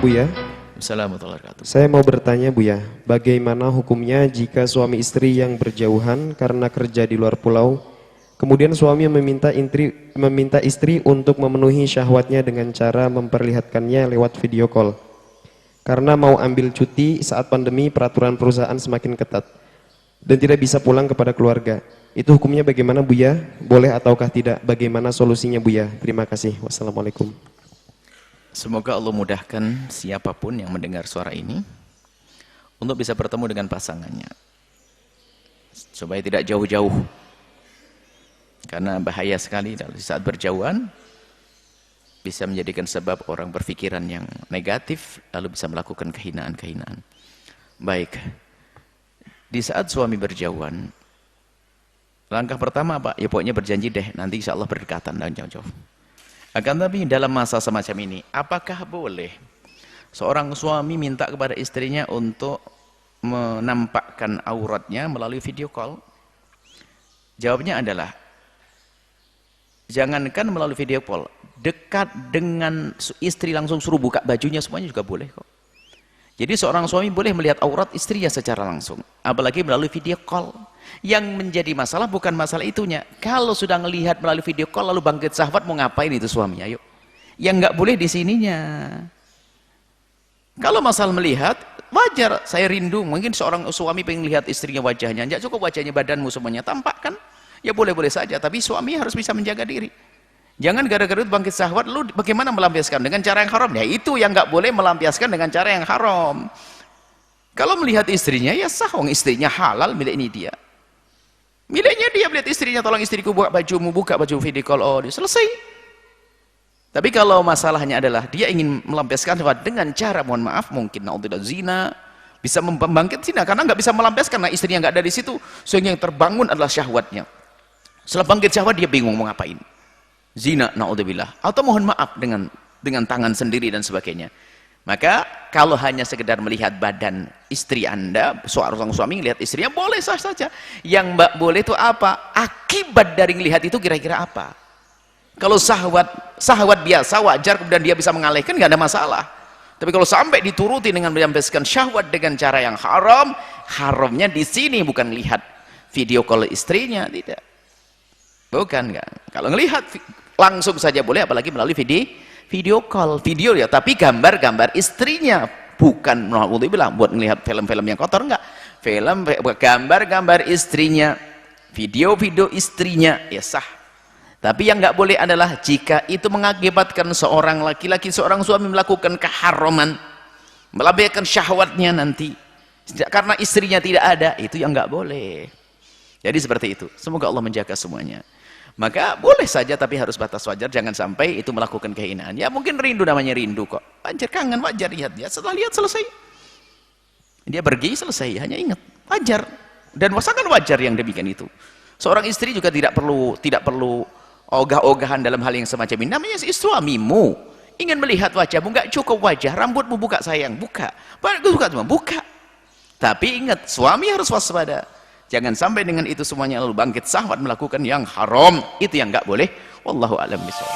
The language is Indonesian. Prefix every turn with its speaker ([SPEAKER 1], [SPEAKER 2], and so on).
[SPEAKER 1] Buya.
[SPEAKER 2] Assalamualaikum warahmatullahi wabarakatuh.
[SPEAKER 1] Saya mau bertanya Buya, bagaimana hukumnya jika suami istri yang berjauhan karena kerja di luar pulau, kemudian suami meminta istri untuk memenuhi syahwatnya dengan cara memperlihatkannya lewat video call. Karena mau ambil cuti saat pandemi, peraturan perusahaan semakin ketat dan tidak bisa pulang kepada keluarga. Itu hukumnya bagaimana Buya? Boleh ataukah tidak? Bagaimana solusinya Buya? Terima kasih. Wassalamualaikum.
[SPEAKER 2] Semoga Allah mudahkan siapapun yang mendengar suara ini untuk bisa bertemu dengan pasangannya, supaya tidak jauh-jauh, karena bahaya sekali di saat berjauhan bisa menjadikan sebab orang berpikiran yang negatif lalu bisa melakukan kehinaan-kehinaan. Baik, di saat suami berjauhan, langkah pertama apa? Ya pokoknya berjanji deh nanti insya Allah berdekatan dan jauh-jauh. Akan tapi dalam masa semacam ini, apakah boleh seorang suami minta kepada istrinya untuk menampakkan auratnya melalui video call? Jawabnya adalah, jangankan melalui video call, dekat dengan istri langsung suruh buka bajunya semuanya juga boleh kok. Jadi seorang suami boleh melihat aurat istrinya secara langsung, apalagi melalui video call. Yang menjadi masalah bukan masalah itunya. Kalau sudah melihat melalui video call lalu bangkit syahwat, mau ngapain itu suami? Ayo. Yang nggak boleh di sininya. Kalau masalah melihat, wajar. Saya rindu. Mungkin seorang suami pengen lihat istrinya wajahnya. Nggak cukup wajahnya, badanmu semuanya tampak kan? Ya boleh-boleh saja. Tapi suami harus bisa menjaga diri. Jangan gara-gara itu bangkit syahwat, lalu bagaimana melampiaskan? Dengan cara yang haram. Ya itu yang nggak boleh, melampiaskan dengan cara yang haram. Kalau melihat istrinya, ya sah. Istrinya halal milik ini dia. Miliknya dia, melihat istrinya, tolong istriku buka bajumu, buka baju video call, oh selesai. Tapi kalau masalahnya adalah dia ingin melampiaskan dengan cara, mohon maaf, mungkin naudzubillah zina, bisa membangkit zina, karena nggak bisa melampiaskan, karena istrinya nggak ada di situ, sehingga yang terbangun adalah syahwatnya. Setelah bangkit syahwat dia bingung mau ngapain. Zina, naudzubillah, atau mohon maaf dengan tangan sendiri dan sebagainya. Maka kalau hanya sekedar melihat badan istri Anda, seorang suami melihat istrinya, boleh sah saja. Yang mbak boleh itu apa? Akibat dari melihat itu kira-kira apa? Kalau syahwat biasa wajar, kemudian dia bisa mengalihkan, nggak ada masalah. Tapi kalau sampai dituruti dengan menyampaikan syahwat dengan cara yang haram, haramnya di sini bukan melihat video call istrinya, tidak. Bukan, nggak. Kalau melihat langsung saja boleh, apalagi melalui video call, video ya, tapi gambar-gambar istrinya, bukan bilang buat melihat film-film yang kotor, enggak. Gambar-gambar istrinya, video-video istrinya, ya sah. Tapi yang enggak boleh adalah jika itu mengakibatkan seorang laki-laki, seorang suami melakukan keharaman, melabaikan syahwatnya nanti, karena istrinya tidak ada, itu yang enggak boleh. Jadi seperti itu. Semoga Allah menjaga semuanya. Maka boleh saja, tapi harus batas wajar, jangan sampai itu melakukan kehinaan. Ya mungkin rindu, namanya rindu kok, wajar, kangen, wajar lihat dia, setelah lihat selesai, dia pergi selesai, hanya ingat, wajar. Dan sangat wajar yang demikian itu. Seorang istri juga tidak perlu ogah-ogahan dalam hal yang semacam ini. Namanya suamimu ingin melihat wajahmu, nggak cukup wajah, rambutmu buka sayang, buka, buka. Tapi ingat, suami harus waspada. Jangan sampai dengan itu semuanya lalu bangkit syahwat melakukan yang haram. Itu yang enggak boleh. Wallahu a'lam bishawab.